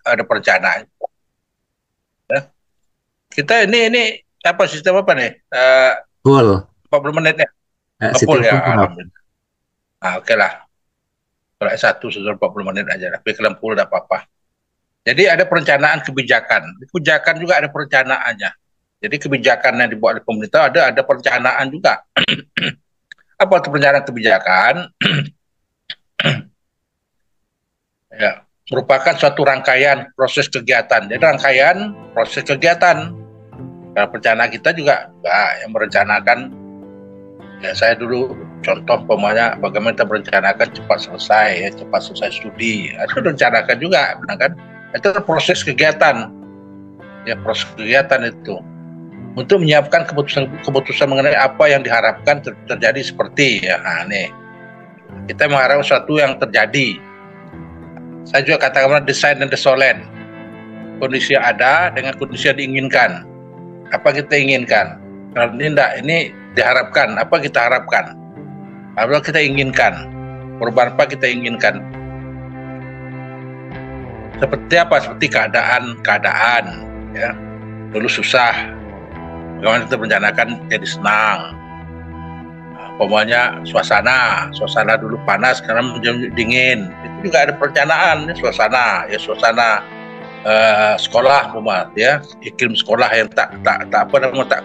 ada perencanaan. Ya. Kita ini apa sistem apa nih? Full. 40 menit ya? Sistem Full ya, full, Prof. alhamdulillah. Nah, oke lah. Kalau S1 sudah 40 menit aja, tapi kalau full tidak apa-apa. Jadi ada perencanaan kebijakan. Kebijakan juga ada perencanaannya. Jadi kebijakan yang dibuat oleh pemerintah ada perencanaan juga. Apa itu perencanaan kebijakan? Ya, merupakan suatu rangkaian proses kegiatan. Jadi rangkaian proses kegiatan. Nah, perencanaan kita juga yang merencanakan. Ya, saya dulu contoh pemanya bagaimana kita merencanakan cepat selesai, ya, cepat selesai studi. Itu direncanakan juga, benar kan? Itu proses kegiatan. Ya, proses kegiatan itu untuk menyiapkan keputusan mengenai apa yang diharapkan terjadi seperti ya. Nah, nih kita mengharapkan sesuatu yang terjadi. Saya juga katakan desain dan desolen. Kondisi yang ada dengan kondisi yang diinginkan. Apa kita inginkan? Kalau ini enggak, ini diharapkan. Apa kita harapkan? Apa kita inginkan? Perubahan apa kita inginkan? Seperti apa? Seperti keadaan, ya. Dulu susah, bagaimana kita merencanakan jadi senang. Pokoknya suasana dulu panas, sekarang menjadi dingin. Itu juga ada perencanaan, suasana sekolah, ya, iklim sekolah yang tak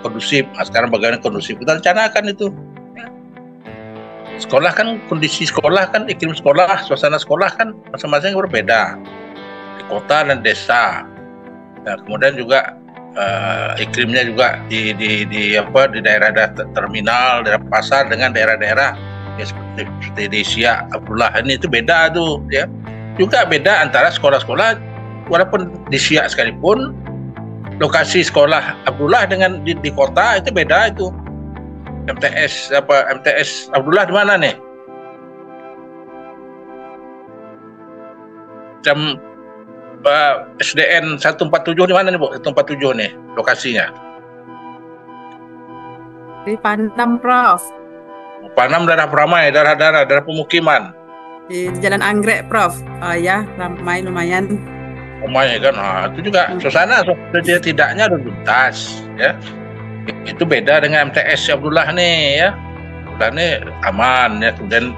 kondusif. Nah, sekarang bagaimana kondusif? Kita rencanakan itu. Sekolah kan, kondisi sekolah kan, iklim sekolah, suasana sekolah kan masing-masing berbeda di kota dan desa. Nah, kemudian juga iklimnya juga di daerah terminal, daerah pasar dengan daerah-daerah ya, seperti di Siak Abdullah ini itu beda tuh, ya. Juga beda antara sekolah-sekolah, walaupun di Siak sekalipun lokasi sekolah Abdullah dengan di kota itu beda itu. MTS Abdullah di mana nih? Jam SDN 147 di mana nih, Bu? 147 nih lokasinya. Di Panam, Prof. Panam daerah ramai, daerah pemukiman. Di Jalan Anggrek, Prof. Oh ya, ramai lumayan. Ramai kan, nah, itu juga suasana tidaknya ada tuntas, ya. Itu beda dengan MTS Abdullah nih, ya. Abdullah nih aman, ya. Kemudian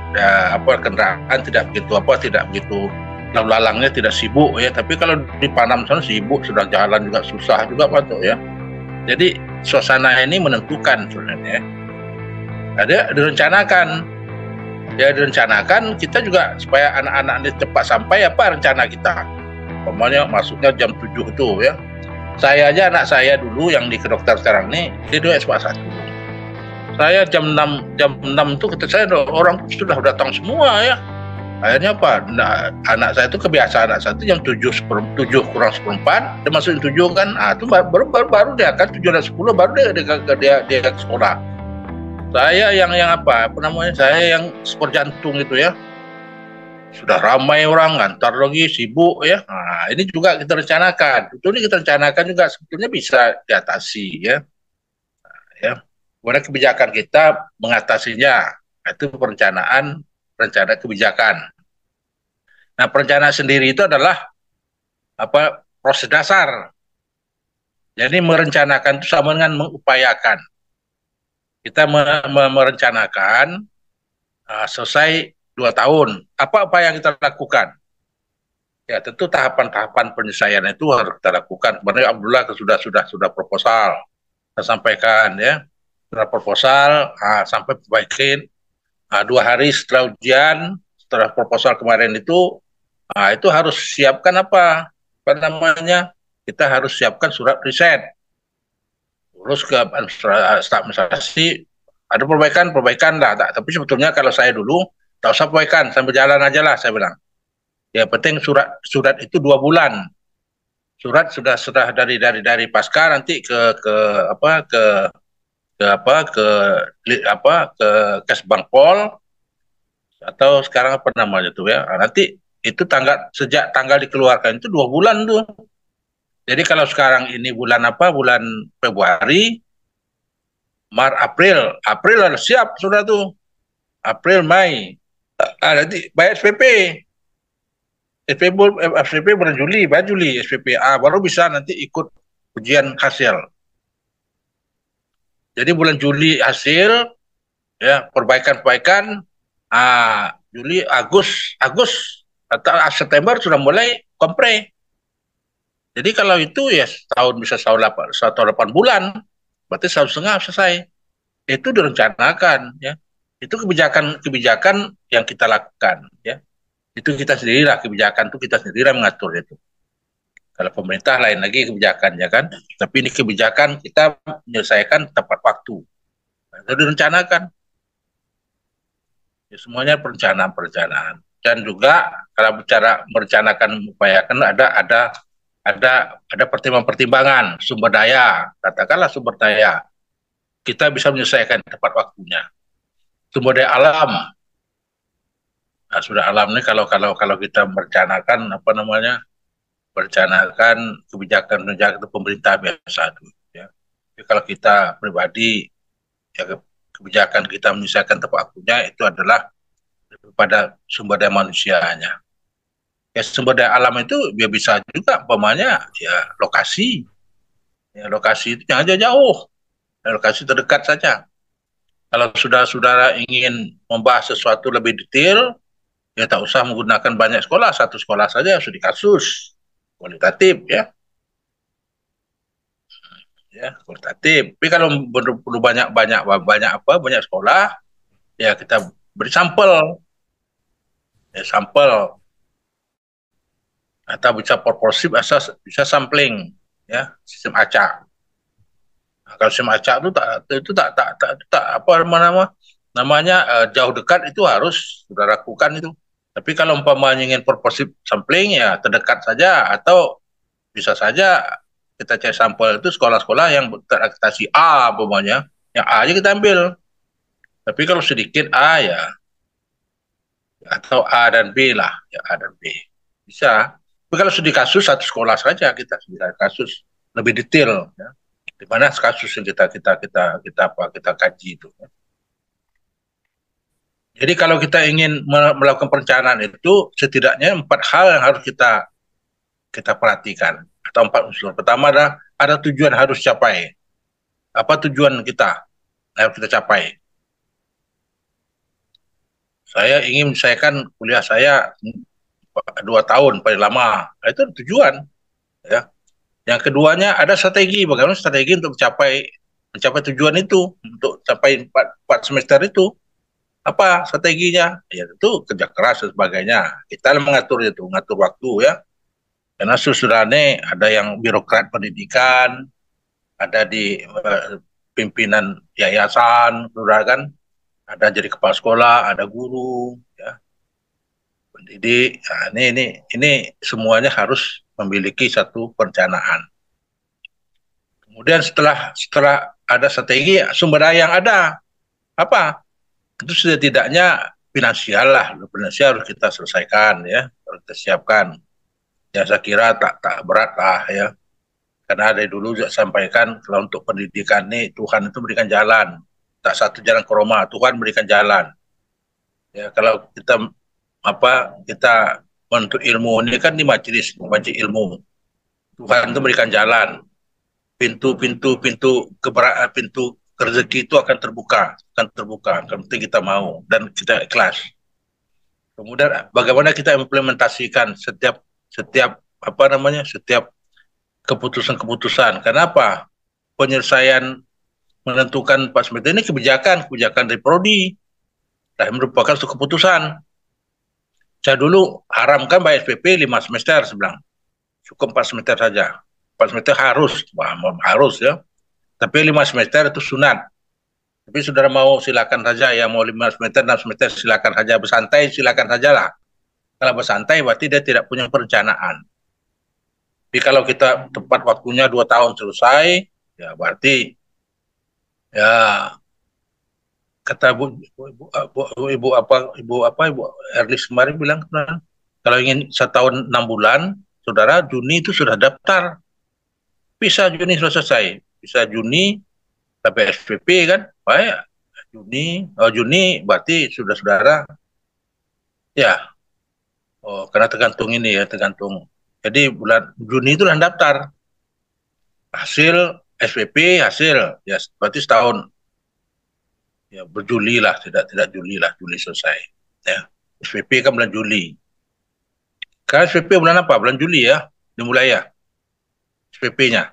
kendaraan tidak begitu lalu lalangnya tidak sibuk, ya. Tapi kalau di Panam sana sibuk, sudah jalan juga susah juga Pak tuh, ya. Jadi suasana ini menentukan sebenarnya. Ada direncanakan. Ya direncanakan kita juga supaya anak-anak ini cepat sampai, apa rencana kita. Pokoknya masuknya jam 7 itu, ya. Saya aja, anak saya dulu yang di kedokter sekarang nih, dia dulu SMA 1. Saya jam 6 itu ketika saya orang sudah datang semua, ya. Akhirnya apa? Nah, anak saya itu kebiasaan, anak saya itu jam 7 kurang seperempat, dia masukin 7 kan, itu baru dia kan 7 dan 10 baru dia ke sekolah. Saya yang saya yang sport jantung itu, ya. Sudah ramai orang, ngantar lagi, sibuk, ya. Nah, ini juga kita rencanakan. Ini kita rencanakan juga sebetulnya bisa diatasi, ya. Ya. Kemudian kebijakan kita mengatasinya, itu rencana kebijakan. Nah, perencanaan sendiri itu adalah proses dasar. Jadi merencanakan itu sama dengan mengupayakan. Kita merencanakan selesai 2 tahun. Apa yang kita lakukan? Ya, tentu tahapan-tahapan penyelesaian itu harus kita lakukan. Sebenarnya Abdullah sudah proposal, kita sampaikan, ya. Sudah proposal, sampai perbaikin. 2 hari setelah ujian, setelah proposal kemarin itu harus siapkan kita harus siapkan surat riset. Terus ke administrasi, ada perbaikan lah. Tapi sebetulnya kalau saya dulu, tak usah perbaikan, sambil jalan aja lah, saya bilang. Ya penting surat itu 2 bulan. Surat sudah dari pasca nanti ke Kesbangpol atau sekarang apa namanya tuh, ya. Nanti itu sejak tanggal dikeluarkan itu 2 bulan tuh. Jadi kalau sekarang ini bulan Februari, April harus siap sudah tuh. April, Mei. Nanti bayar SPP. SPP bulan Juli SPPA baru bisa nanti ikut ujian hasil. Jadi bulan Juli hasil, ya perbaikan, Juli, Agustus atau September sudah mulai kompre. Jadi kalau itu ya setahun bisa satu 8 bulan, berarti 1,5 selesai. Itu direncanakan, ya. Itu kebijakan yang kita lakukan, ya. Itu kita sendirilah, kebijakan itu kita sendiri mengatur itu. Kalau pemerintah lain lagi kebijakannya kan, tapi ini kebijakan kita menyelesaikan tepat waktu. Itu direncanakan. Ya, semuanya perencanaan. Dan juga kalau bicara merencanakan, mengupayakan ada pertimbangan sumber daya. Katakanlah sumber daya kita bisa menyelesaikan tepat waktunya. Sumber daya alam, sudah alam ini kalau kita merencanakan kebijakan itu pemerintah biasa itu, ya. Tapi kalau kita pribadi, ya kebijakan kita menyelesaikan tepat waktunya itu adalah pada sumber daya manusianya. Ya sumber daya alam itu ya bisa juga umpamanya ya lokasi. Ya lokasi itu jangan jauh. Lokasi terdekat saja. Kalau sudah saudara ingin membahas sesuatu lebih detail, ya tak usah menggunakan banyak sekolah, satu sekolah saja studi kasus kualitatif, ya. Ya, kualitatif. Tapi kalau perlu banyak sekolah, ya kita beri sampel. Ya, sampel atau bisa proporsi, bisa sampling, ya, sistem acak. Nah, kalau sistem acak itu tak apa namanya jauh dekat itu harus sudah lakukan itu. Tapi kalau umpamanya ingin proporsi sampling, ya terdekat saja, atau bisa saja kita cari sampel itu sekolah-sekolah yang terakreditasi A umpamanya, yang A aja kita ambil. Tapi kalau sedikit A ya, atau A dan B lah, ya A dan B bisa. Tapi kalau studi kasus satu sekolah saja kita studi kasus lebih detail, ya. Di mana kasus yang kita kaji itu. Ya. Jadi kalau kita ingin melakukan perencanaan itu setidaknya 4 hal yang harus kita perhatikan, atau 4 unsur. Pertama ada tujuan harus capai. Apa tujuan kita harus kita capai? Saya ingin menyelesaikan kuliah saya 2 tahun paling lama. Itu tujuan, ya. Yang keduanya ada strategi, bagaimana strategi untuk mencapai tujuan itu, untuk capai 4 semester itu. Apa strateginya? Ya itu kerja keras dan sebagainya. Kita mengatur itu, mengatur waktu, ya. Karena susulannya ada yang birokrat pendidikan, ada di pimpinan yayasan, kan, ada jadi kepala sekolah, ada guru, ya, pendidik. Nah, ini semuanya harus memiliki satu perencanaan. Kemudian setelah ada strategi, sumber daya yang ada apa? Itu setidaknya finansial lah, finansial harus kita selesaikan, ya, harus kita siapkan. Ya saya kira tak berat lah, ya. Karena dari dulu juga sampaikan kalau untuk pendidikan ini Tuhan itu berikan jalan, tak satu jalan ke Roma, Tuhan berikan jalan. Ya kalau kita menuntut ilmu ini kan di majelis ilmu, Tuhan itu berikan jalan, pintu rezeki itu akan terbuka, yang penting kita mau dan kita ikhlas. Kemudian bagaimana kita implementasikan setiap keputusan-keputusan. Kenapa? Penyelesaian menentukan Pak Semester ini kebijakan dari prodi, dan merupakan suatu keputusan. Saya dulu haramkan bayar SPP 5 semester, sebelang. Cukup 4 semester saja. 4 semester harus, ya. Tapi 5 semester itu sunat. Tapi saudara mau silakan saja, ya mau 5 semester, 6 semester silakan saja, bersantai silakan saja lah. Kalau bersantai berarti dia tidak punya perencanaan. Jadi kalau kita tepat waktunya 2 tahun selesai, ya berarti ya kata Ibu Erlis kemarin bilang, kalau ingin 1 tahun 6 bulan, saudara Juni itu sudah daftar. Bisa Juni selesai, bisa Juni sampai SPP kan, baik. Juni berarti sudah saudara, ya Oh, karena tergantung ini ya, tergantung. Jadi bulan Juni itu lah daftar hasil SPP hasil ya berarti setahun ya berjuli lah tidak Juli lah Juli selesai ya SPP kan bulan Juli kan SPP bulan apa bulan Juli ya dimulai ya SPP-nya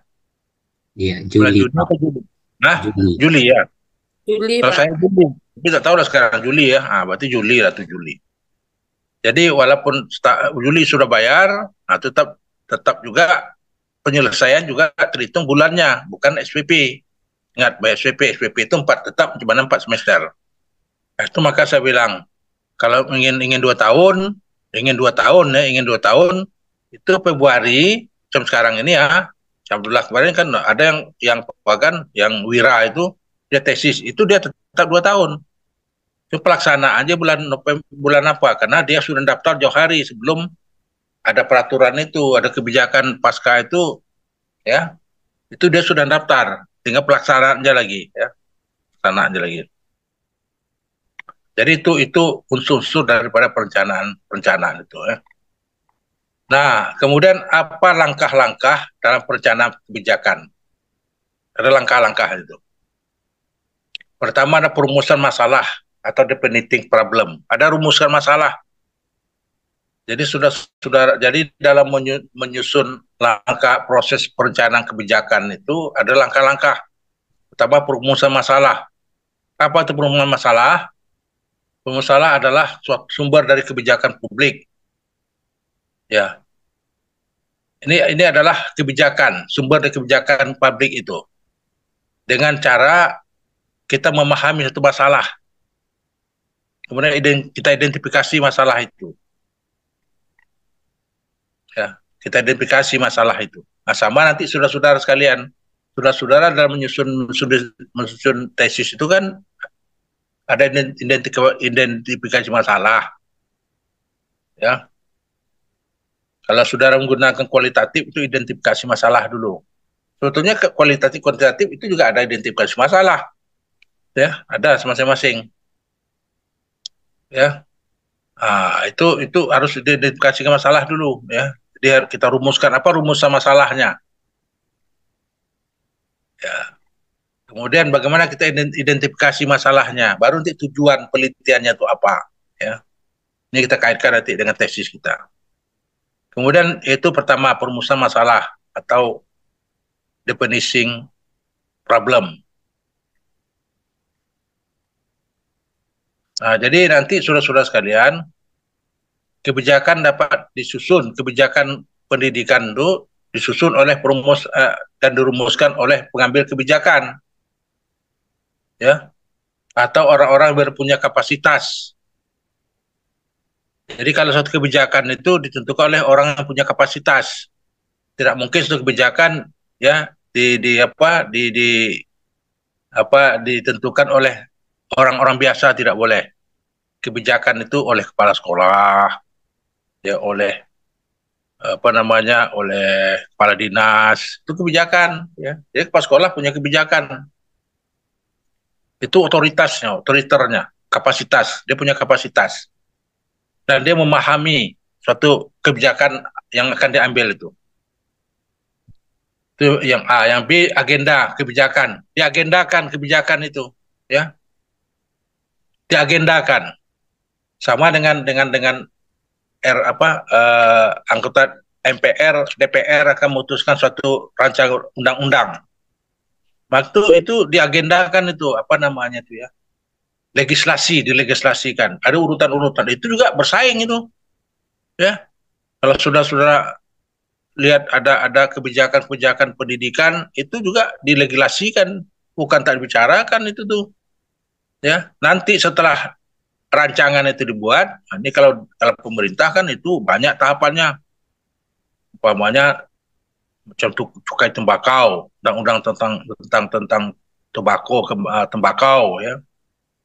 Iya, bulan Juli, Juni Pak. atau Juli nah Juli. Juli ya Juli, kalau Pak. saya Juli tapi tak tahu lah sekarang Juli ya berarti Juli lah tuh Juli jadi walaupun Juli sudah bayar nah tetap tetap juga penyelesaian juga terhitung bulannya bukan SPP. Ingat, bayar SPP itu tetap cuma 4 semester. Nah, itu maka saya bilang, kalau ingin 2 tahun, ingin 2 tahun, itu Februari, jam sekarang ini ya, alhamdulillah kemarin kan ada yang bahkan yang Wira itu, dia tesis, itu dia tetap 2 tahun. Itu pelaksanaannya bulan November, bulan apa? Karena dia sudah daftar jauh hari sebelum ada peraturan itu, ada kebijakan pasca itu, ya, itu dia sudah daftar. Tinggal pelaksanaannya lagi, ya, pelaksanaannya lagi. Jadi itu unsur-unsur daripada perencanaan itu. Ya. Nah, kemudian apa langkah-langkah dalam perencanaan kebijakan? Ada langkah-langkah itu. Pertama ada perumusan masalah atau definiting problem. Ada rumuskan masalah. Jadi jadi dalam menyusun langkah proses perencanaan kebijakan itu ada langkah-langkah. Pertama perumusan masalah. Apa itu perumusan masalah? Masalah adalah suatu sumber dari kebijakan publik. Ya. Ini adalah kebijakan, sumber dari kebijakan publik itu. Dengan cara kita memahami satu masalah. Kemudian kita identifikasi masalah itu. Ya, kita identifikasi masalah itu. Nah, sama nanti saudara-saudara sekalian, saudara-saudara dalam menyusun tesis itu kan ada identifikasi masalah. Ya. Kalau saudara menggunakan kualitatif itu identifikasi masalah dulu. Sebetulnya kualitatif kuantitatif itu juga ada identifikasi masalah. Ya, ada masing-masing. Ya. Itu harus identifikasi masalah dulu ya. Jadi kita rumuskan apa rumusan masalahnya. Ya. Kemudian bagaimana kita identifikasi masalahnya, baru nanti tujuan penelitiannya itu apa, ya. Ini kita kaitkan nanti dengan tesis kita. Kemudian itu pertama perumusan masalah atau defining problem. Nah, jadi nanti saudara-saudara sekalian, kebijakan dapat disusun, kebijakan pendidikan itu disusun oleh perumus dan dirumuskan oleh pengambil kebijakan. Ya, atau orang-orang berpunya kapasitas. Jadi kalau suatu kebijakan itu ditentukan oleh orang yang punya kapasitas. Tidak mungkin suatu kebijakan ya ditentukan oleh orang-orang biasa, tidak boleh. Kebijakan itu oleh kepala sekolah, ya oleh oleh kepala dinas, itu kebijakan ya. Jadi kepala sekolah punya kebijakan. Itu otoriternya, kapasitas, dia punya kapasitas. Dan dia memahami suatu kebijakan yang akan diambil itu. Itu yang A, yang B agenda kebijakan. Diagendakan kebijakan itu, ya. Diagendakan. Sama dengan anggota MPR, DPR akan memutuskan suatu rancangan undang-undang. Waktu itu diagendakan itu ya. Dilegislasikan. Ada urutan-urutan itu juga bersaing itu. Ya. Kalau saudara-saudara lihat ada kebijakan-kebijakan pendidikan itu juga dilegislasikan, bukan tak dibicarakan itu tuh. Ya, nanti setelah rancangan itu dibuat, ini kalau pemerintah kan itu banyak tahapannya. Umpamanya macam cukai tembakau, undang-undang tentang tembakau ya.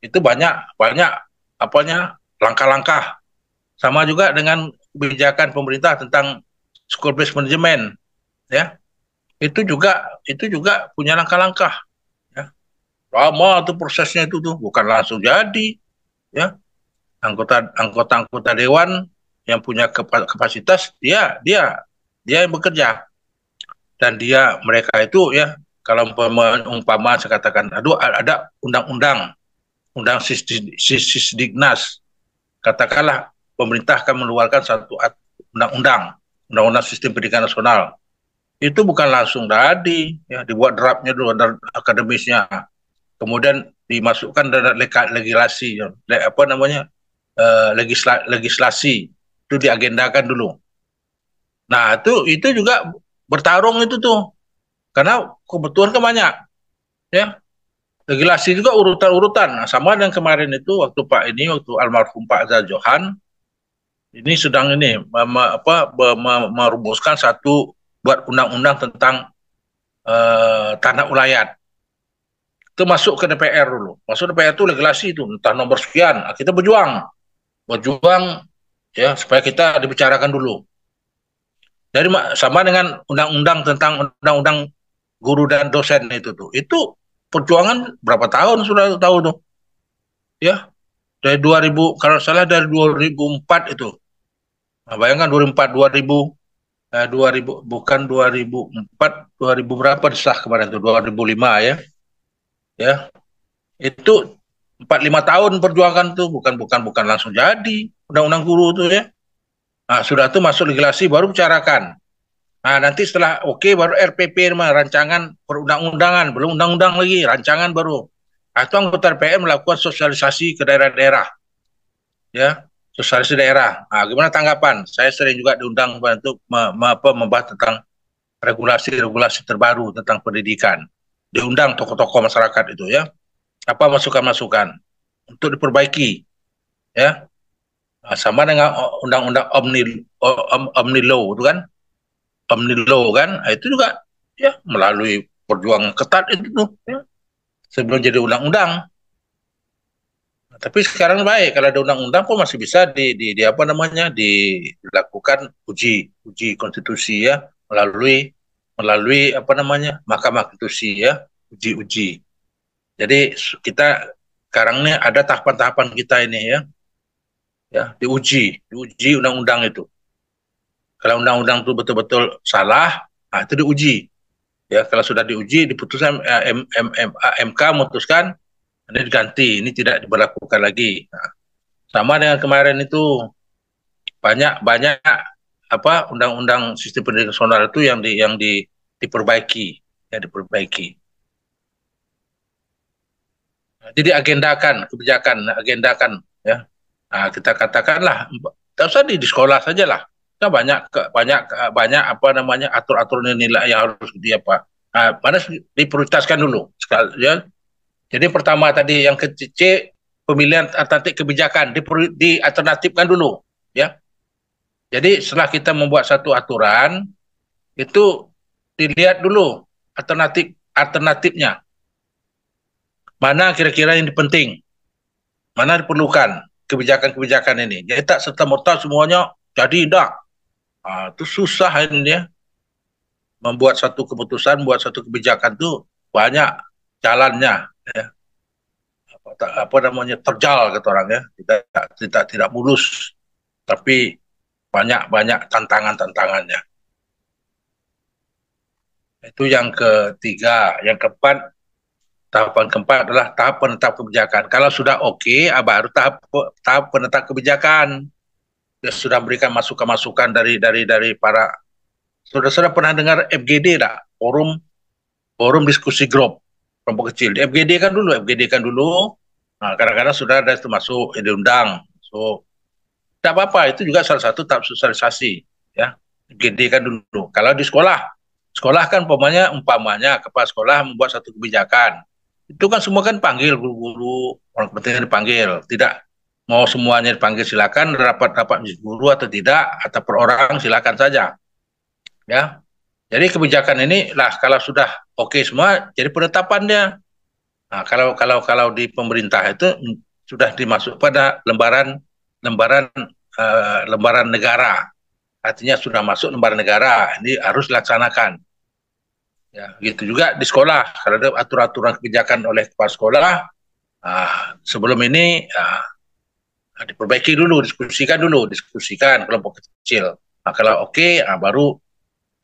Itu banyak langkah-langkah. Sama juga dengan kebijakan pemerintah tentang school based management ya. Itu juga punya langkah-langkah ya. Lama tuh prosesnya itu tuh bukan langsung jadi ya. Anggota dewan yang punya kapasitas, dia yang bekerja. Dan mereka itu ya, kalau umpama saya katakan, aduh ada undang Sisdiknas, katakanlah pemerintah akan mengeluarkan satu undang-undang sistem pendidikan nasional, itu bukan langsung tadi ya, dibuat draftnya dulu, akademisnya, kemudian dimasukkan dalam legislasi, legislasi itu diagendakan dulu. Nah itu juga bertarung itu tuh, karena kebutuhan kan banyak ya. Legislasi juga urutan-urutan. Nah, sama dengan kemarin itu waktu almarhum Pak Zajohan ini sedang merumuskan buat undang-undang tentang tanah ulayat. Itu masuk ke DPR dulu. Masuk DPR itu legislasi itu entah nomor sekian. Nah, kita berjuang ya supaya kita dibicarakan dulu. Jadi sama dengan undang-undang tentang undang-undang guru dan dosen itu perjuangan berapa tahun sudah tahu tuh ya, dari 2000 kalau salah dari 2004 itu. Nah, bayangkan 2004 bukan 2004 2000 berapa disah kemarin itu 2005 ya itu 4-5 tahun perjuangan tuh, bukan langsung jadi undang-undang guru tuh ya. Nah, sudah tuh masuk legislasi baru bicarakan. Nah, nanti setelah baru RPP, rancangan perundang-undangan, belum undang-undang lagi, rancangan baru. Nah, itu anggota DPR melakukan sosialisasi ke daerah-daerah. Ya, sosialisasi daerah. Nah, gimana tanggapan? Saya sering juga diundang untuk membahas tentang regulasi-regulasi terbaru tentang pendidikan. Diundang tokoh-tokoh masyarakat itu ya. Apa masukan-masukan untuk diperbaiki ya. Nah, sama dengan undang-undang Omnilo itu kan. Omnilo kan, itu juga ya melalui perjuangan ketat itu tuh ya, sebelum jadi undang-undang. Nah, tapi sekarang baik kalau ada undang-undang kok masih bisa dilakukan uji konstitusi ya melalui Mahkamah Konstitusi ya, uji. Jadi kita sekarang ini ada tahapan-tahapan kita ini ya diuji undang-undang itu. Kalau undang-undang itu betul-betul salah, nah itu diuji. Ya, kalau sudah diuji, diputuskan MK memutuskan, ini diganti, ini tidak diberlakukan lagi. Nah, sama dengan kemarin itu banyak undang-undang sistem pendidikan nasional itu yang diperbaiki. Jadi agendakan ya. Nah, kita katakanlah, tidak usah di sekolah saja lah. Kita banyak atur-aturan nilai yang harus mana diprioritaskan dulu sekali ya. Jadi pertama tadi yang C, pemilihan alternatif kebijakan dialternatifkan dulu ya. Jadi setelah kita membuat satu aturan itu dilihat dulu alternatifnya. Mana kira-kira yang penting, mana diperlukan kebijakan-kebijakan ini. Jadi tak serta-merta semuanya jadi tidak. Itu susah ini ya. Membuat satu keputusan, membuat satu kebijakan itu banyak jalannya ya. Terjal kata orang ya. Tidak mulus. Tapi banyak tantangannya. Itu yang ketiga. Yang keempat, tahapan keempat adalah tahap penetap kebijakan. Kalau sudah baru tahap penetap kebijakan. Dia sudah memberikan masukan-masukan dari para sudah pernah dengar FGD tak? Forum diskusi grup kelompok kecil. Di FGD kan dulu. Nah, kadang-kadang sudah ada itu masuk diundang. So, tidak apa-apa, itu juga salah satu tahap sosialisasi ya. FGD kan dulu. Kalau di sekolah kan umpamanya kepala sekolah membuat satu kebijakan. Itu kan semua kan panggil guru-guru, orang penting dipanggil. Tidak mau semuanya dipanggil, silakan rapat guru atau tidak, atau per orang silakan saja. Ya. Jadi kebijakan ini lah kalau sudah semua jadi penetapannya. Nah, kalau di pemerintah itu sudah dimasuk pada lembaran negara. Artinya sudah masuk lembaran negara, ini harus dilaksanakan. Ya, gitu juga di sekolah. Kalau ada aturan kebijakan oleh kepala sekolah, sebelum ini Nah, diperbaiki dulu, diskusikan kelompok kecil. Nah, kalau oke, baru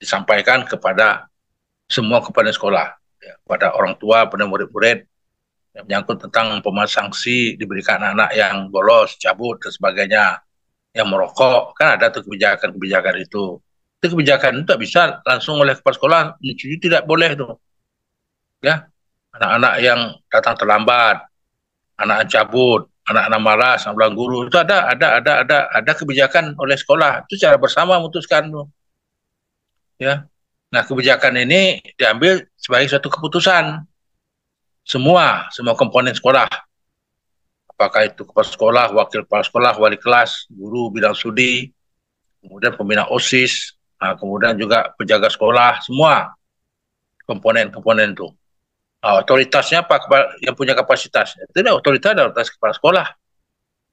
disampaikan kepada semua kepada sekolah, ya, kepada orang tua, pada murid-murid, yang menyangkut tentang sanksi diberikan anak-anak yang bolos, cabut, dan sebagainya, yang merokok, kan ada tuh kebijakan-kebijakan itu. Itu kebijakan itu tak bisa langsung oleh kepala sekolah, itu tidak boleh tuh, ya. Anak-anak yang datang terlambat, anak cabut, anak-anak malas, anak bilang guru, itu ada kebijakan oleh sekolah, itu secara bersama memutuskan tuh, ya. Nah, kebijakan ini diambil sebagai suatu keputusan semua komponen sekolah, apakah itu kepala sekolah, wakil kepala sekolah, wali kelas, guru bidang studi, kemudian pembina OSIS, nah, kemudian juga penjaga sekolah, semua komponen-komponen itu. Nah, otoritasnya apa yang punya kapasitas? Itu otoritas adalah otoritas kepala sekolah.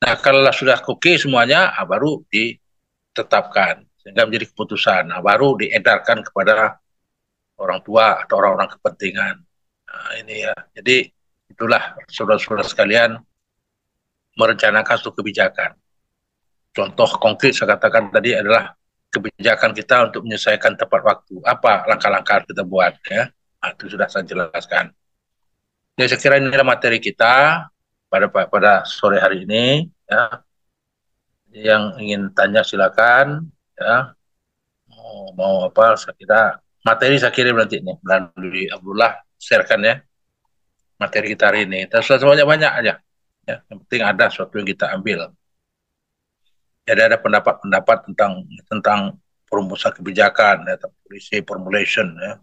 Nah, kalau sudah oke semuanya, baru ditetapkan sehingga menjadi keputusan. Nah, baru diedarkan kepada orang tua atau orang-orang kepentingan. Nah, ini ya. Jadi itulah saudara-saudara sekalian merencanakan suatu kebijakan. Contoh konkret saya katakan tadi adalah kebijakan kita untuk menyelesaikan tepat waktu. Apa langkah-langkah kita buat, ya? Nah, itu sudah saya jelaskan. Jadi saya kira inilah materi kita pada sore hari ini, ya. Yang ingin tanya silakan, ya. Mau apa? Saya kira materi saya kirim nanti nih melalui Abdullah, sharekan ya materi kita hari ini. Terus banyak-banyak aja, ya. Yang penting ada sesuatu yang kita ambil. Jadi ada pendapat-pendapat tentang perumusan kebijakan, ya, policy formulation, ya.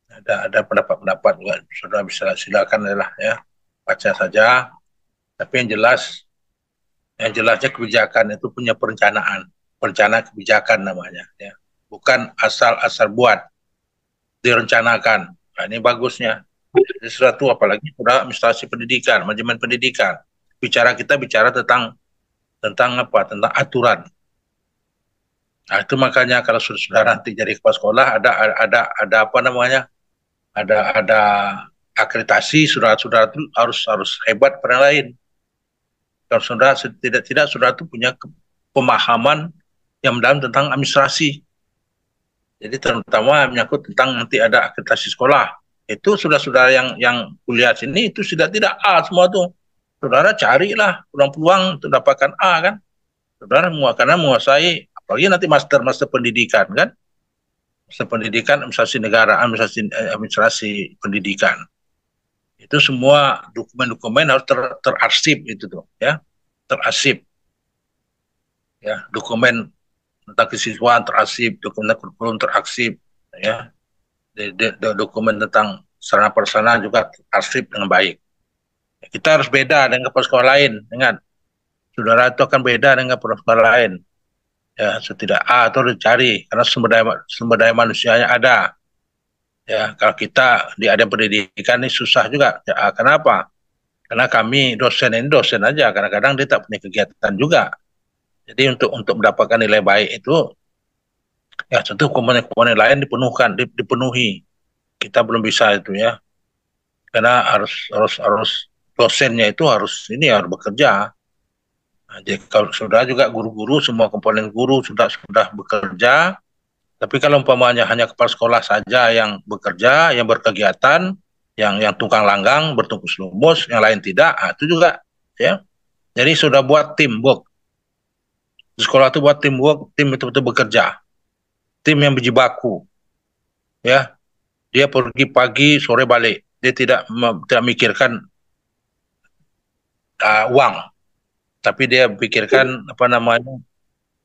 Ada pendapat-pendapat juga, saudara bisa silakan lah, ya, baca saja. Tapi yang jelasnya kebijakan itu punya perencanaan kebijakan namanya, ya. Bukan asal-asal buat, direncanakan. Nah, ini bagusnya. Jadi sesuatu, apalagi sudah administrasi pendidikan, manajemen pendidikan. Kita bicara tentang apa? Tentang aturan. Nah, itu makanya kalau sudah nanti jadi kepala sekolah ada apa namanya? Ada akreditasi, saudara itu harus hebat pada lain. Kalau saudara tidak saudara itu punya pemahaman yang mendalam tentang administrasi. Jadi terutama menyangkut tentang nanti ada akreditasi sekolah. Itu saudara yang kuliah sini itu sudah tidak A semua tuh. Saudara carilah peluang-peluang untuk dapatkan A kan. Saudara karena menguasai, apalagi nanti master pendidikan kan. Master pendidikan, administrasi negara, administrasi pendidikan. Itu semua dokumen-dokumen harus terarsip itu tuh, ya. Terarsip. Ya, dokumen tentang kesiswaan terarsip, dokumen kurikulum terarsip, ya. Dokumen tentang sarana prasarana juga terarsip dengan baik. Kita harus beda dengan kepala sekolah lain, dengan saudara itu akan beda dengan kepala sekolah lain. Ya, setidak A atau dicari karena sumber daya manusianya ada. Ya, kalau kita di ada pendidikan ini susah juga. Ya, kenapa? Karena kami dosen aja, kadang-kadang dia tak punya kegiatan juga. Jadi untuk mendapatkan nilai baik itu, ya tentu komponen-komponen lain dipenuhi. Kita belum bisa itu, ya, karena harus dosennya itu harus bekerja. Nah, jadi kalau sudah juga guru-guru, semua komponen guru sudah bekerja. Tapi kalau umpamanya hanya kepala sekolah saja yang bekerja, yang berkegiatan, yang tukang langgang, bertungkus lumus, yang lain tidak, itu juga, ya. Jadi sudah buat teamwork. Di sekolah itu buat teamwork, tim itu betul bekerja. Tim yang berjibaku, ya. Dia pergi pagi, sore balik. Dia tidak mikirkan uang, tapi dia pikirkan apa namanya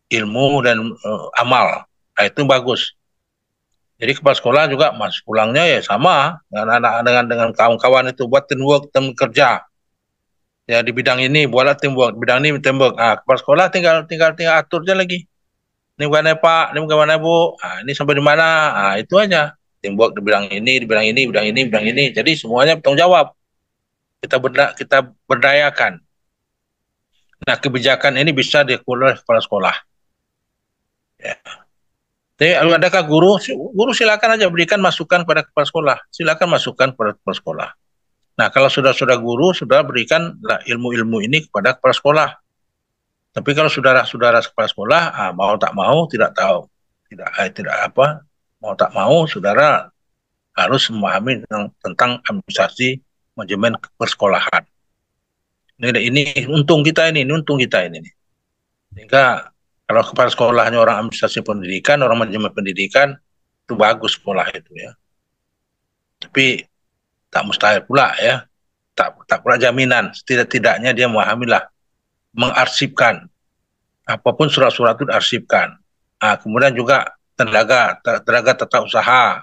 ilmu dan amal. Nah, itu bagus. Jadi kepala sekolah juga pulangnya ya sama dengan kawan-kawan itu buat teamwork, tim kerja. Ya di bidang ini buatlah teamwork, bidang ini teamwork. Kepala sekolah tinggal atur aja lagi. Ini bagaimana Pak, ini bagaimana Bu? Ini sampai di mana? Itu aja. Teamwork di bidang ini, di bidang ini, bidang ini, bidang ini. Jadi semuanya bertanggung jawab. Kita berdayakan. Nah, kebijakan ini bisa diatur oleh kepala sekolah. Ya. Jadi adakah guru silakan aja berikan masukan pada kepala sekolah. Silakan masukan pada kepala sekolah. Nah, kalau sudah guru, sudah berikan ilmu-ilmu ini kepada kepala sekolah. Tapi kalau saudara-saudara kepala sekolah, mau tak mau tidak tahu, tidak apa, mau tak mau saudara harus memahami tentang administrasi manajemen persekolahan. Ini untung kita ini untung kita ini. Sehingga kalau kepala sekolahnya orang administrasi pendidikan, orang manajemen pendidikan, itu bagus sekolah itu ya. Tapi tak mustahil pula ya, tak pula jaminan. Setidak-tidaknya dia memahamilah, mengarsipkan apapun surat-surat itu diarsipkan. Nah, kemudian juga tenaga tata usaha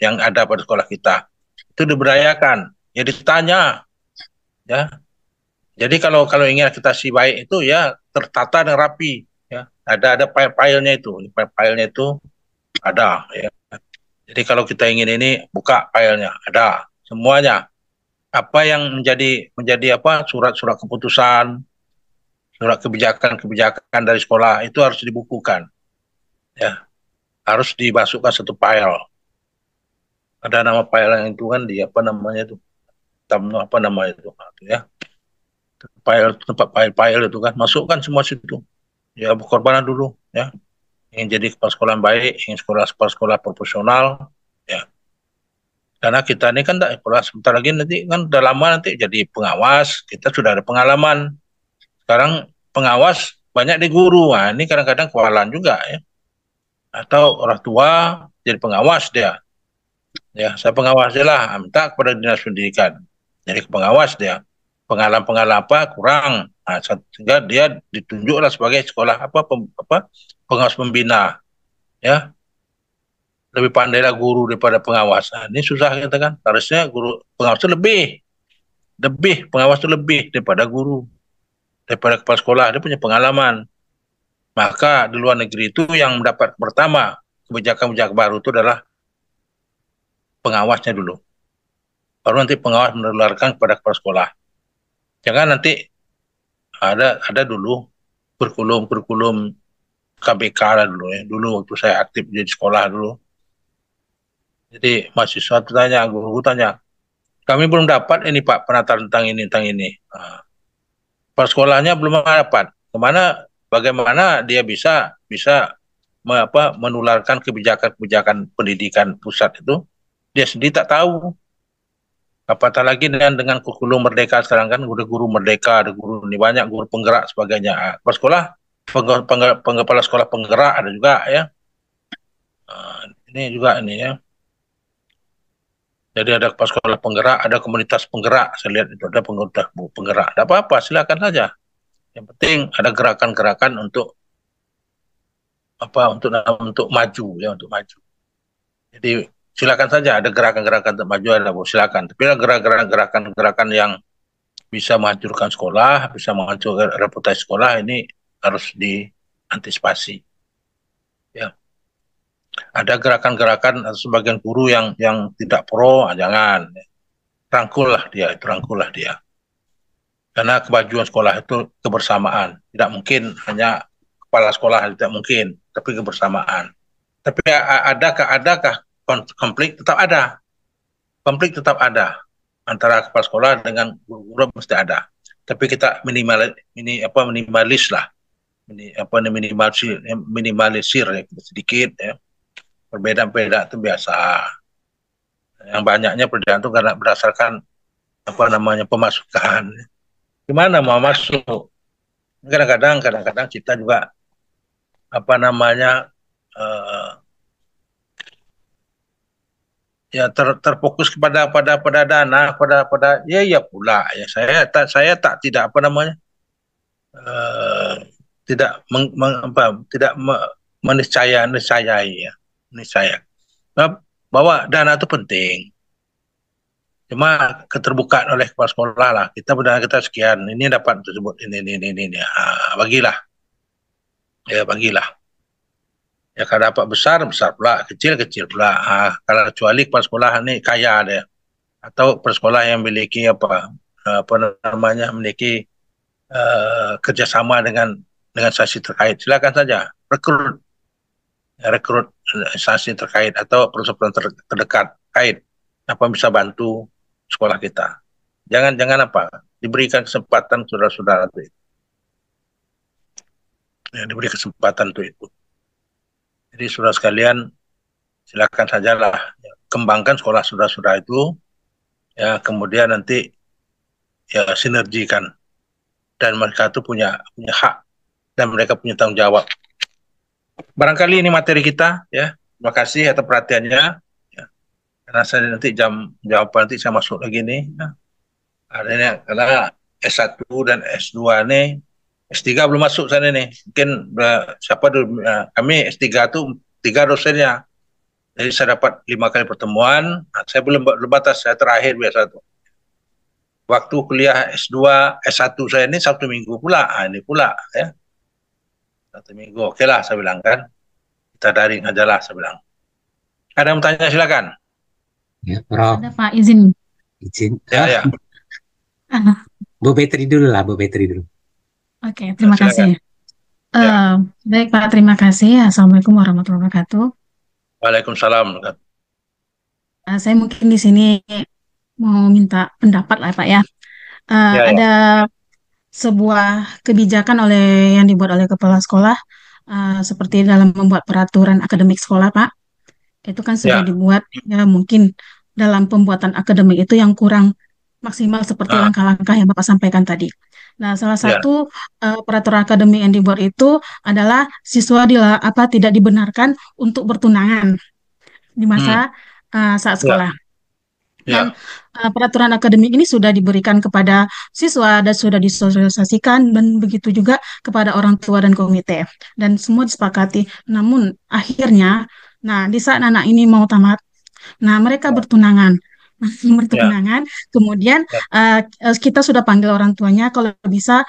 yang ada pada sekolah kita itu diberdayakan, ya ditanya, ya. Jadi kalau ingin akreditasi baik itu ya tertata dan rapi, ya. Ada file-filenya itu, file-filenya itu ada, ya. Jadi kalau kita ingin ini buka filenya, ada semuanya. Apa yang menjadi apa surat-surat keputusan, surat kebijakan dari sekolah itu harus dibukukan, ya, harus dimasukkan satu file. Ada nama file yang itu kan di apa namanya itu, apa namanya itu, ya, tempat file itu kan, masukkan semua situ, ya, berkorbanan dulu, ya, ingin jadi kepala sekolah yang baik, ingin sekolah profesional, ya, karena kita ini kan sebentar lagi nanti kan udah lama nanti jadi pengawas, kita sudah ada pengalaman. Sekarang pengawas banyak di guru, nah ini kadang-kadang kewalahan juga ya. Atau orang tua jadi pengawas dia, ya saya pengawas dia lah, minta kepada dinas pendidikan, jadi pengawas dia, pengalaman apa kurang, nah, sehingga dia ditunjuklah sebagai sekolah pengawas pembina, ya, lebih pandailah guru daripada pengawas. Nah, ini susah kita kan, harusnya guru pengawas itu lebih pengawas itu lebih daripada guru, daripada kepala sekolah, dia punya pengalaman. Maka di luar negeri itu yang mendapat pertama kebijakan-kebijakan baru itu adalah pengawasnya dulu. Baru nanti pengawas menularkan kepada kepala sekolah. Jangan nanti ada dulu kurikulum KBK lah dulu ya. Dulu waktu saya aktif di sekolah dulu. Jadi mahasiswa tanya, guru tanya, kami belum dapat ini Pak penataan tentang ini. Nah, kepala sekolahnya belum dapat. Bagaimana dia bisa menularkan kebijakan pendidikan pusat itu, dia sendiri tak tahu. Apatah lagi dengan kurikulum merdeka sekarang kan, udah guru merdeka, ada guru ini banyak, guru penggerak sebagainya. Kepala sekolah, kepala sekolah penggerak ada juga ya. Ini juga ini ya. Jadi ada kepala sekolah penggerak, ada komunitas penggerak. Saya lihat itu ada komunitas penggerak. Tidak apa-apa, silakan saja. Yang penting ada gerakan-gerakan untuk maju ya, untuk maju. Jadi silakan saja ada gerakan-gerakan untuk maju, ada silakan. Tapi ada gerakan-gerakan yang bisa menghancurkan sekolah, bisa menghancurkan reputasi sekolah, ini harus diantisipasi. Ya. Ada gerakan-gerakan sebagian guru yang tidak pro, jangan. Rangkullah dia. Karena kemajuan sekolah itu kebersamaan. Tidak mungkin hanya kepala sekolah, tidak mungkin, tapi kebersamaan. Tapi adakah konflik? Tetap ada. Konflik tetap ada antara kepala sekolah dengan guru mesti ada. Tapi kita minimalisir ya, sedikit ya. Perbedaan itu biasa. Yang banyaknya perbedaan itu karena berdasarkan pemasukan. Gimana mau masuk? Kadang-kadang kita juga ya terfokus kepada dana, ya pula ya saya tidak meniscayai ya, bahwa dana itu penting. Cuma keterbukaan oleh kepala sekolah lah, kita sekian, ini dapat tersebut ini. Bagilah. Ya kalau dapat besar pula, kecil pula. Kalau kecuali kepala sekolah ini kaya dia, atau kepala sekolah yang memiliki memiliki kerjasama dengan instansi terkait, silakan saja rekrut instansi terkait atau perusahaan terdekat terkait apa bisa bantu. sekolah kita. Jangan apa? Diberikan kesempatan saudara-saudara itu. Ya, diberi kesempatan untuk itu. Jadi saudara sekalian, silakan sajalah ya, kembangkan sekolah saudara-saudara itu, ya kemudian nanti ya sinergikan dan mereka itu punya hak dan mereka punya tanggung jawab. Barangkali ini materi kita, ya. Terima kasih atas perhatiannya. Ya. Karena saya nanti jam nanti saya masuk lagi nih. Ya. Adanya karena S1 dan S2 nih, S3 belum masuk sana nih. Mungkin siapa dulu, kami S3 tuh 3 dosennya. Jadi saya dapat 5 kali pertemuan. Nah, saya belum batas, saya terakhir biasa tuh. Waktu kuliah S2, S1 saya ini 1 minggu pula. Nah, ini pula ya. 1 minggu. Oke lah saya bilang kan. Kita daring aja lah saya bilang. Ada yang tanya silakan. Ya, Prof. Ada Pak, izin. Izin. Ya, ya. Bu Betri dulu lah, Bu Betri dulu. Oke, terima Silakan. kasih. Baik Pak, terima kasih. Assalamualaikum warahmatullahi wabarakatuh. Waalaikumsalam. Saya mungkin di sini mau minta pendapat lah Pak ya. Ya, ya. Ada sebuah kebijakan yang dibuat oleh kepala sekolah, seperti dalam membuat peraturan akademik sekolah Pak. Itu kan sudah Ya. dibuat, ya mungkin dalam pembuatan akademik itu yang kurang maksimal seperti Ah, langkah-langkah yang Bapak sampaikan tadi. Nah, salah ya. satu peraturan akademik yang dibuat itu adalah siswa tidak dibenarkan untuk bertunangan di masa saat Ya. sekolah. Dan Ya. peraturan akademik ini sudah diberikan kepada siswa dan sudah disosialisasikan dan begitu juga kepada orang tua dan komite. Dan semua disepakati. Namun akhirnya, nah di saat anak ini mau tamat, nah mereka bertunangan. Ya. Bertunangan, kemudian Ya. kita sudah panggil orang tuanya, kalau bisa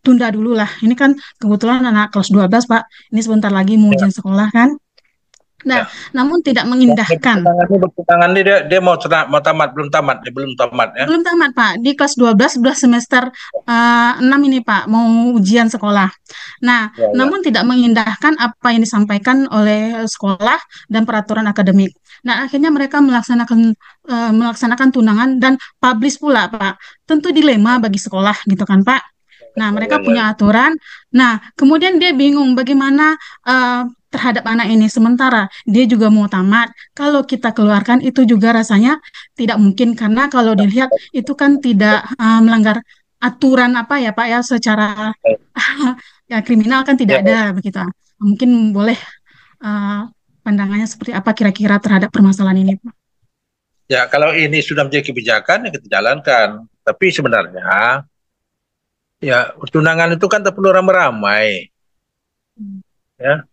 tunda dulu lah. Ini kan kebetulan anak kelas 12, Pak. Ini sebentar lagi mau Ya. ujian sekolah kan. Nah, Ya. namun tidak Dia mengindahkan. bertunangan nih, dia mau tamat, dia belum tamat ya. Belum tamat, Pak. Di kelas 12 sudah semester 6 ini, Pak, mau ujian sekolah. Nah, Ya, ya. namun tidak mengindahkan apa yang disampaikan oleh sekolah dan peraturan akademik. Nah, akhirnya mereka melaksanakan tunangan dan publish pula, Pak. Tentu dilema bagi sekolah gitu kan, Pak. Nah, Ya, mereka ya. punya aturan. Nah, kemudian dia bingung bagaimana terhadap anak ini. Sementara dia juga mau tamat. Kalau kita keluarkan itu juga rasanya tidak mungkin karena kalau dilihat itu kan tidak melanggar aturan apa ya Pak ya, secara ya kriminal kan tidak Ya, ada begitu. Mungkin boleh eh, pandangannya seperti apa kira-kira terhadap permasalahan ini, Pak? ya, kalau ini sudah menjadi kebijakan ya kita jalankan. Tapi sebenarnya ya tunangan itu kan tak perlu ramai-ramai ya.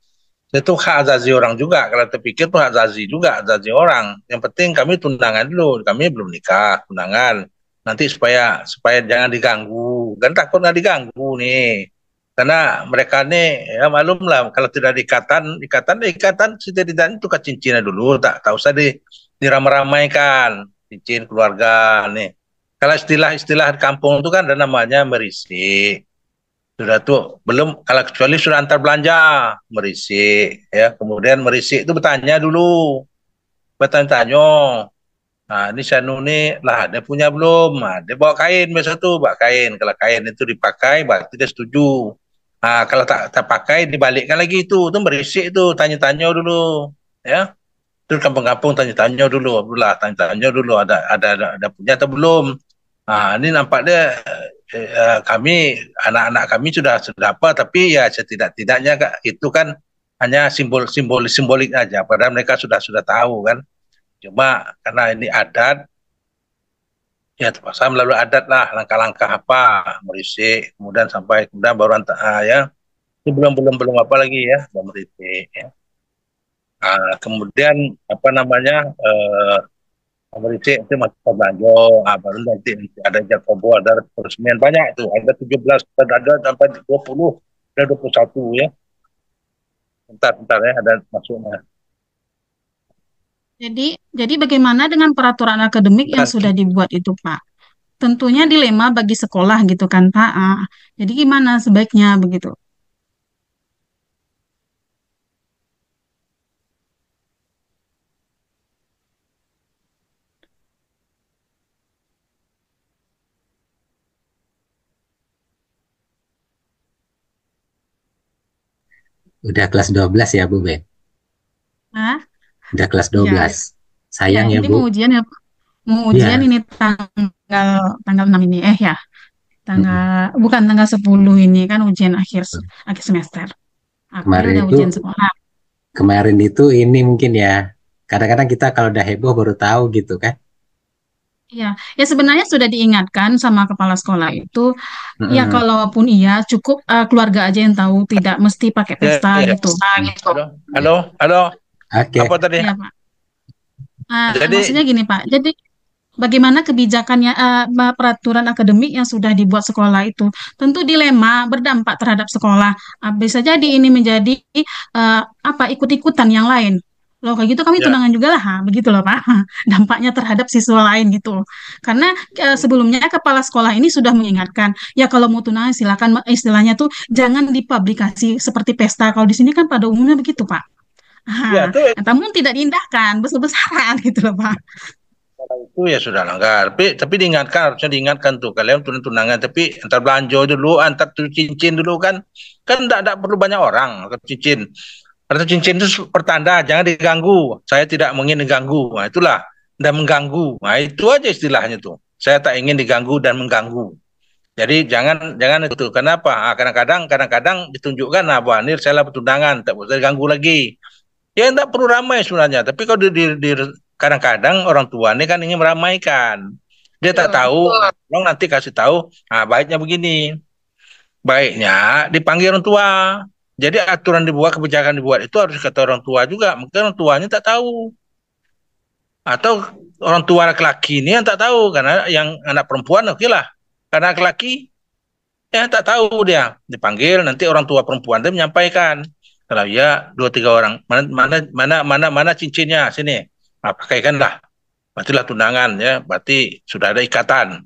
Itu hak azazi orang juga. Kalau terpikir itu hak azazi juga, azazi orang. Yang penting kami tunangan dulu, kami belum nikah, tunangan. Nanti supaya jangan diganggu. Kan takut nggak diganggu nih. Karena mereka nih ya malum lah kalau tidak ada ikatan setidaknya tukar cincinnya dulu, tak usah diramai-ramaikan cincin keluarga nih. Kalau istilah-istilah di kampung itu kan ada namanya merisi. Sudah tuh belum, kalau kecuali sudah antar belanja merisik ya, kemudian merisik itu bertanya-tanya, nah ini Sanu nih lah dia punya belum, nah, dia bawa kain biasa tuh, bawa kain, kalau kain itu dipakai berarti dia setuju, nah kalau tak pakai dibalikkan lagi, itu merisik itu, tanya-tanya dulu ya. Terus kampung-kampung tanya-tanya dulu, Abdullah tanya-tanya dulu ada punya atau belum. Nah, ini nampaknya kami anak-anak kami sudah apa, tapi ya setidak-tidaknya Kak, itu kan hanya simbolik aja, padahal mereka sudah tahu kan. Cuma karena ini adat, ya terpaksa melalui adat lah, langkah-langkah apa merisik, kemudian baru ya. Ini belum apa lagi ya, belum merisik ya. Kemudian apa namanya, merisik itu masih belanja, baru nanti ada Jakobo, ada peresmian banyak itu, ada 17, ada sampai 20, ada 21 ya. Bentar ya, ada masuknya. Jadi bagaimana dengan peraturan akademik yang sudah dibuat itu, Pak? Tentunya dilema bagi sekolah gitu kan, Pak. Jadi gimana sebaiknya begitu? Udah kelas 12 ya, Bu Be? Nah, Udah kelas ya, 12. ya, Sayang ya, ini Bu. mau ujian ya, Pak. Mau ujian Iya. ini tanggal tanggal 6 ini, ya, Mm-mm. bukan tanggal 10 ini kan ujian akhir semester. April Kemarin udah itu ujian sekolah. Kemarin itu ini mungkin ya, kadang-kadang kita kalau udah heboh baru tahu gitu kan. Iya, ya sebenarnya sudah diingatkan sama kepala sekolah itu, ya Mm-mm. kalaupun iya cukup keluarga aja yang tahu, tidak mesti pakai Ya, pesta ya. gitu. Mm. Halo, Ya. halo, halo. Oke. Apa tadi? Iya, Pak. Jadi, Maksudnya gini, Pak. Jadi bagaimana kebijakannya, peraturan akademik yang sudah dibuat sekolah itu tentu dilema berdampak terhadap sekolah. Bisa jadi ini menjadi apa ikut-ikutan yang lain. Loh kayak gitu kami ya, tunangan juga lah, begitu loh Pak. Dampaknya terhadap siswa lain gitu. Karena sebelumnya kepala sekolah ini sudah mengingatkan, ya kalau mau tunangan silakan istilahnya tuh jangan dipublikasi seperti pesta. Kalau di sini kan pada umumnya begitu Pak. ya itu Namun tidak diindahkan besar-besaran gitu loh Pak. itu ya sudah langgar. Tapi diingatkan, harusnya diingatkan tuh kalian tunangan, tapi antar belanja dulu, antar tuh cincin dulu kan tidak perlu banyak orang ke cincin. Karena cincin itu pertanda jangan diganggu. Saya tidak ingin diganggu. Nah, itulah dan mengganggu. Nah, itu aja istilahnya tuh. Saya tak ingin diganggu dan mengganggu. Jadi jangan itu. Kenapa? Kadang-kadang ditunjukkan nah Bu Anir saya lah bertundangan, tak usah diganggu lagi. Ya tidak perlu ramai sebenarnya. Tapi kalau kadang-kadang orang tua ini kan ingin meramaikan. Dia tak Betul. tahu, tolong nanti kasih tahu. Nah, baiknya begini. Baiknya dipanggil orang tua. Jadi aturan dibuat, kebijakan dibuat itu harus kata orang tua juga. Mungkin orang tuanya tak tahu. Atau orang tua laki-laki ini yang tak tahu. Karena yang anak perempuan oke lah. Karena laki-laki ya tak tahu dia. Dipanggil nanti orang tua perempuan dia menyampaikan. Kalau ya dua tiga orang mana cincinnya sini. Nah, pakaikanlah. Berartilah tunangan ya. Berarti sudah ada ikatan.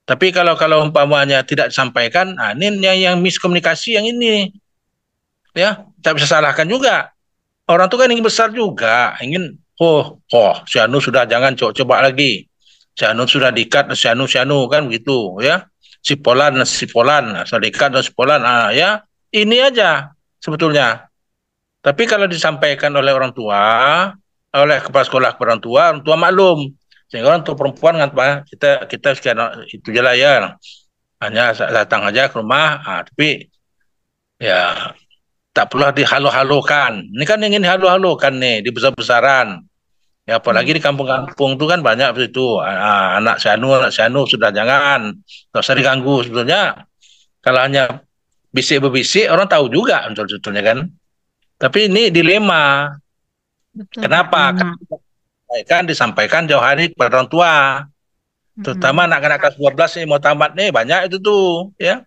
Tapi kalau umpamanya tidak disampaikan, nah ini yang miskomunikasi yang ini ya tak bisa salahkan juga. Orang tuh kan ingin besar juga, ingin si Anu sudah jangan coba lagi. Si Anu sudah diikat, si Anu kan begitu ya. Si Polan, sudah diikat dan si Polan, ya ini aja sebetulnya. Tapi kalau disampaikan oleh orang tua, oleh kepala sekolah ke orang tua maklum. Sehingga orang tua perempuan kan kita sekian itu je lah ya. Hanya datang aja ke rumah, tapi ya tak perlu dihalu-halukan. Ini kan ingin halu-halukan nih, dibesar-besaran. Ya apalagi di kampung-kampung itu kan banyak itu anak si anu sudah jangan, tak usah diganggu sebetulnya. Kalau hanya bisik-berbisik orang tahu juga sebetulnya kan. Tapi ini dilema. Betul Pak, Kenapa? dilema. Kan disampaikan jauh hari kepada orang tua. Terutama Mm-mm. anak-anak kelas 12 nih mau tamat nih banyak itu tuh ya.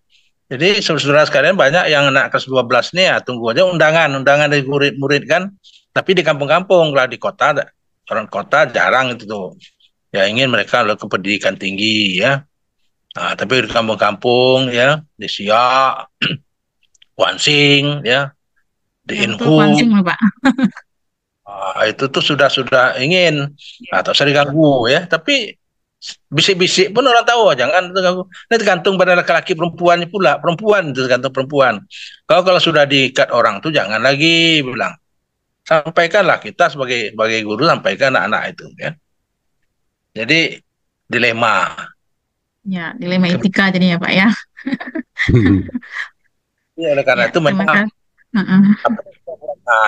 Jadi saudara sekalian banyak yang anak kelas 12 nih ya tunggu aja undangan dari murid-murid kan. Tapi di kampung-kampung lah di kota orang kota jarang itu tuh. Ya ingin mereka lo ke pendidikan tinggi ya. Nah, tapi di kampung-kampung ya di Siak, Wansing ya, di Ya betul Inhu Kuansing loh Pak. itu tuh sudah ingin atau sering ganggu ya. Tapi bisik-bisik pun orang tahu jangan terganggu. Ini tergantung pada laki-laki perempuannya pula. Perempuan itu tergantung perempuan. Kalau sudah diikat orang tuh jangan lagi bilang. Sampaikanlah kita sebagai guru sampaikan anak-anak itu ya. Jadi dilema. Ya, dilema etika jadinya Pak ya. Jadi oleh karena Ya, itu terima memang kasih. Heeh.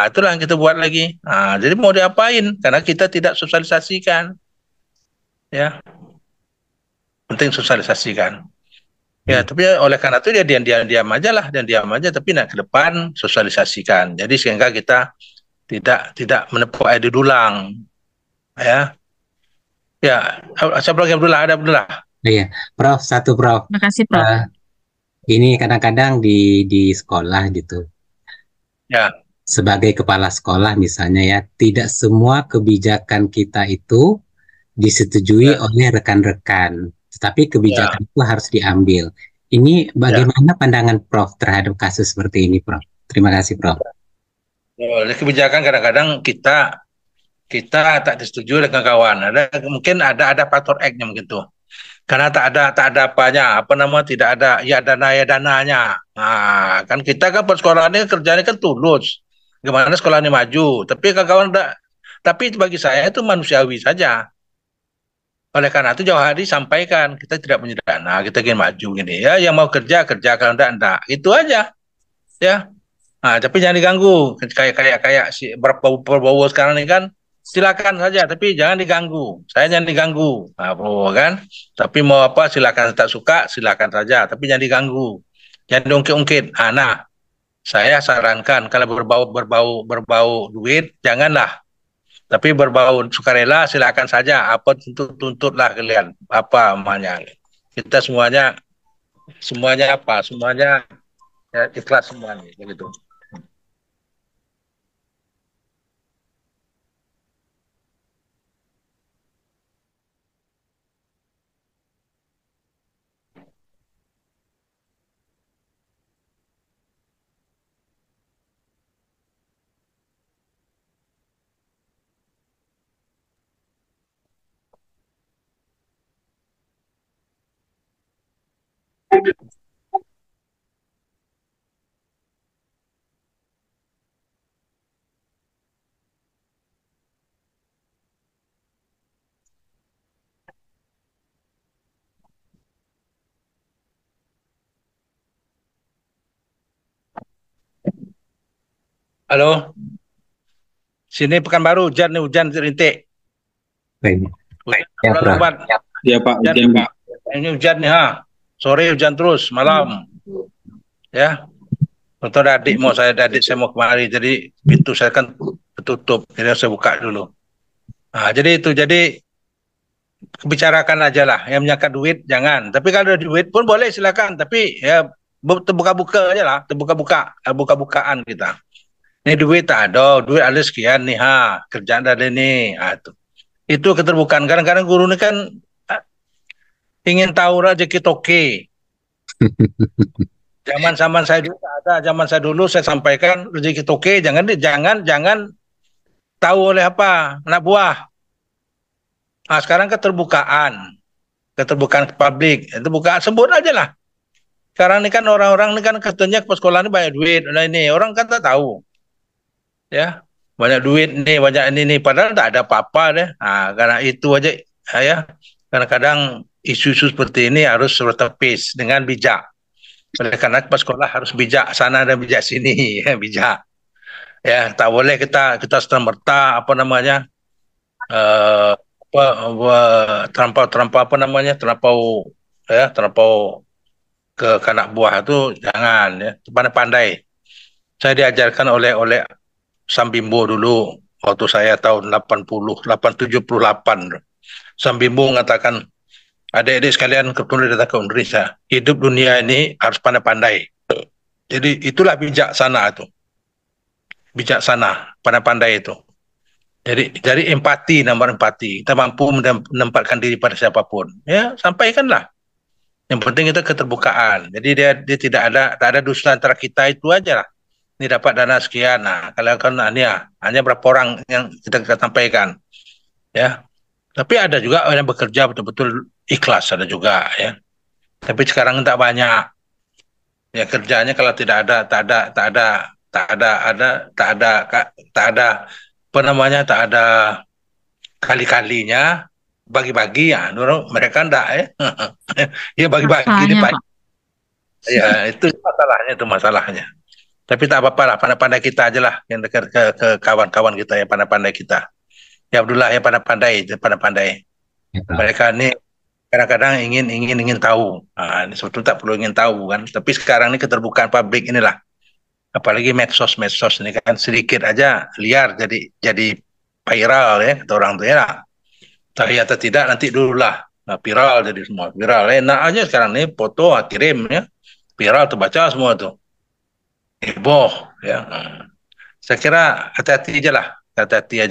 itulah yang kita buat lagi. Nah, jadi mau diapain? Karena kita tidak sosialisasikan ya. Penting sosialisasikan. Ya, tapi oleh karena itu dia diam aja lah, dan diam aja. Tapi nah ke depan sosialisasikan. Jadi sehingga kita tidak menepuk air di dulang, ya. Ya, siapa lagi Abdullah? Ada Abdullah. Iya, Prof, satu Prof. Terima kasih Prof. Eh, ini kadang-kadang di sekolah gitu, Ya, sebagai kepala sekolah misalnya ya, tidak semua kebijakan kita itu disetujui ya, oleh rekan-rekan, tetapi ya, kebijakan itu harus diambil. Ini ya. bagaimana pandangan Prof terhadap kasus seperti ini, Prof? Terima kasih, Prof. Oleh kebijakan kadang-kadang kita tak disetujui dengan kawan. Mungkin ada faktor X-nya begitu. karena tak ada apanya, apa nama, tidak ada ya dananya. Nah, kan kita kan persekolahan ini kerjanya kan tulus. Gimana sekolah ini maju? Tapi kawan-kawan tapi bagi saya itu manusiawi saja. Oleh karena itu jauh hari sampaikan kita tidak punya dana, kita ingin maju gini ya. Yang mau kerja kerja, kalau enggak. Itu aja ya. Nah, tapi jangan diganggu. Kayak si berbau sekarang ini kan, silakan saja, tapi jangan diganggu. Saya jangan diganggu. Nah, Prabowo kan. Tapi mau apa, silakan, tak suka silakan saja, tapi jangan diganggu. Jangan diungkit-ungkit. Nah, saya sarankan kalau berbau duit janganlah. Tapi berbau sukarela silakan saja. Apa tuntutlah kalian. Apa namanya? Kita semuanya apa? Semuanya ya, ikhlas semuanya begitu. Halo, sini Pekanbaru hujan nih, hujan rintik. Baik. Ya, Prof. Lebat. Ya Pak, Hujan, hujan Pak. Ini hujan nih Sore hujan terus, malam. Ya. Contoh adik saya mau kemari, jadi pintu saya kan tertutup, jadi saya buka dulu. Nah, jadi bicarakan aja lah, yang menyangka duit jangan. Tapi kalau ada duit pun boleh silakan, tapi ya terbuka-buka aja lah, buka-bukaan kita. Ini duit tak ada, duit ada sekian nih, kerjaan ada nih. Itu keterbukaan. Kadang-kadang guru ini kan ingin tahu rezeki toke. Zaman saya dulu tak ada, zaman saya dulu saya sampaikan rezeki toke jangan tahu oleh apa anak buah. Nah, sekarang keterbukaan ke publik, terbuka, sebut aja lah. Sekarang ini kan orang-orang ini kan katanya ke sekolah ini banyak duit, nah ini orang kan tak tahu. Ya, banyak duit nih, banyak ini nih, padahal tak ada apa-apa deh. Nah, karena itu aja ya. Kadang-kadang isu-isu seperti ini harus bertepis dengan bijak. Oleh karena pas sekolah harus bijak sana dan bijak sini, ya, bijak. Ya, tak boleh kita serta-merta apa namanya? Terlampau apa namanya? Terlampau ke anak buah itu jangan ya, pandai-pandai. Saya diajarkan oleh Sam Bimbo dulu waktu saya tahun 78. Sam Bimbo mengatakan, adik-adik sekalian kemudian datang ke Indonesia, hidup dunia ini harus pandai-pandai. Jadi itulah bijaksana itu. Bijaksana, pandai-pandai itu. Jadi empati, nomor empati. Kita mampu menempatkan diri pada siapapun. Ya, sampaikanlah. Yang penting itu keterbukaan. Jadi dia tak ada dusta antara kita, itu aja lah. Ini dapat dana sekian. Nah, kalau kan hanya berapa orang yang kita sampaikan. Ya. Tapi ada juga yang bekerja betul-betul ikhlas, ada juga ya. Tapi sekarang tak banyak. Ya, kerjanya kalau tak ada kali-kalinya bagi-bagi ya, mereka enggak ya. Ya bagi-bagi ini Pak. Ya, itu masalahnya. Tapi tak apa-apa lah, pandai-pandai kita aja lah, yang dekat ke kawan-kawan kita yang pandai-pandai kita. Ya Abdullah yang pandai-pandai. Ya, Prof. Mereka ini kadang-kadang ingin tahu. Nah, ini sebetulnya tak perlu ingin tahu kan. Tapi sekarang ini keterbukaan publik inilah. Apalagi medsos ini kan sedikit aja liar jadi viral ya, kata orang tuh ya. Tapi atau tidak nanti dululah. Nah, viral jadi semua viral. Enak aja sekarang nih foto kirim ya. Viral terbaca semua tuh. Heboh ya. Saya kira hati-hati aja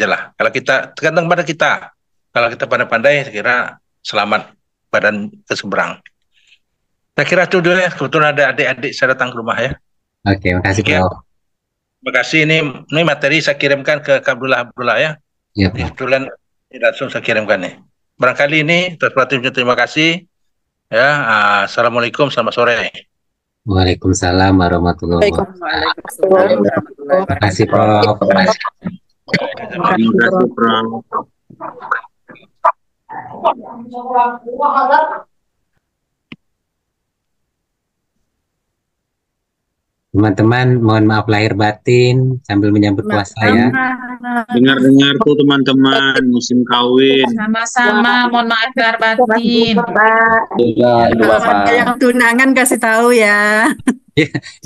lah. Kalau kita tergantung pada kita. Kalau kita pandai-pandai, saya kira selamat badan ke seberang. Saya kira itu dulu ya. Kebetulan ada adik-adik saya datang ke rumah ya. Oke, makasih Prof. Terima kasih. Ini materi saya kirimkan ke Abdullah ya. Ya, Prof. Kebetulan ini langsung saya kirimkan nih. Barangkali ini terima kasih. Ya, assalamualaikum, selamat sore. Waalaikumsalam warahmatullahi wabarakatuh. Waalaikumsalam warahmatullahi Terima kasih, wabarakatuh. Prof. Terima kasih, Prof. Teman-teman, mohon maaf lahir batin sambil menyambut puasa ya. Dengar-dengar tuh teman-teman, musim kawin. Sama-sama, mohon maaf lahir batin. Kalau yang tunangan kasih tahu ya.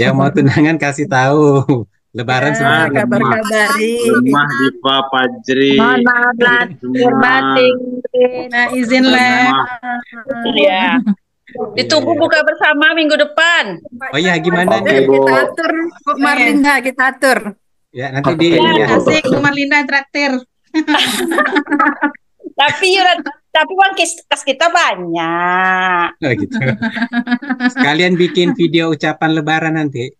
Yang mau tunangan kasih tahu. Lebaran Ya, sebentar lagi. kabar-kabari. Lemah Diva Fajri. Mohon maaf lahir batin. Nah, izin Le. Ya. Ditunggu buka bersama minggu depan. Oh iya, gimana nih? Kita atur, Bu Marlinda, kita atur. Ya, nanti di ini ya. Asik, Bu Marlinda traktir. Tapi uang kas kita banyak. Oh, gitu. Sekalian bikin video ucapan lebaran nanti.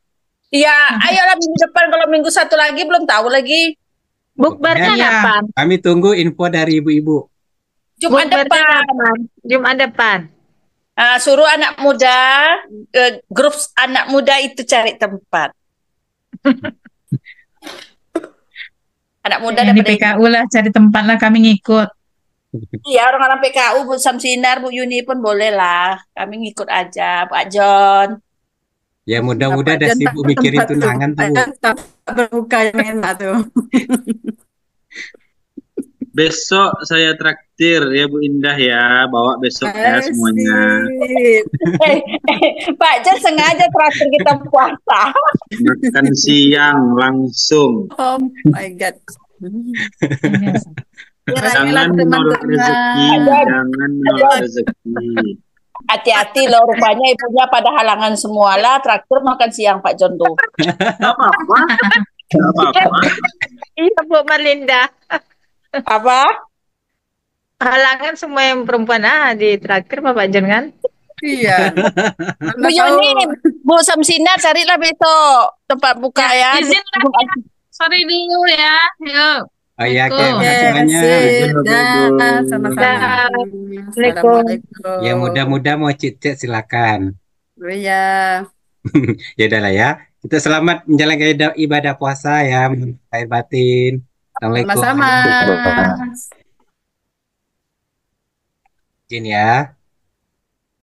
Iya, ayolah minggu depan. Kalau minggu satu lagi belum tahu lagi. Bukbernya Iya. kapan? Kami tunggu info dari ibu-ibu. Jumat depan. Jumat depan. Suruh anak muda, grup anak muda itu cari tempat. Anak muda Yang di dapat PKU lah, cari tempat lah kami ngikut. Iya, orang-orang PKU, Bu Samsinar, Bu Yuni pun boleh lah. Kami ngikut aja, Pak John. Ya mudah-mudahan ada Jangan sibuk mikirin tunangan tuh, Bu. tempat berbuka yang enak tuh. Besok saya traktir ya Bu Indah ya, bawa besok ya semuanya. Asik. Pak John sengaja terakhir kita puasa. Makan siang langsung. Oh my God. Jangan menolak rezeki, jangan menolak rezeki. Hati-hati loh, rupanya ibunya pada halangan semua lah. Traktir makan siang Pak John tuh. Gak apa-apa. Gak apa-apa. Iya, Bu Marlinda. Apa? Halangan semua yang perempuan di traktir Bapak John kan? Iya. Bu Yuni, Bu Samsinar carilah besok tempat buka ya. Izin lah. Sorry dulu ya. Yuk. Oh iya, Oke, Kak, makasih banyak. Dah, sama-sama. Assalamualaikum. Yang muda-muda mau chit-chat silakan. Iya. Ya udahlah ya. Kita selamat menjalankan ibadah puasa ya, lahir batin. Assalamualaikum. Sama-sama. Izin ya.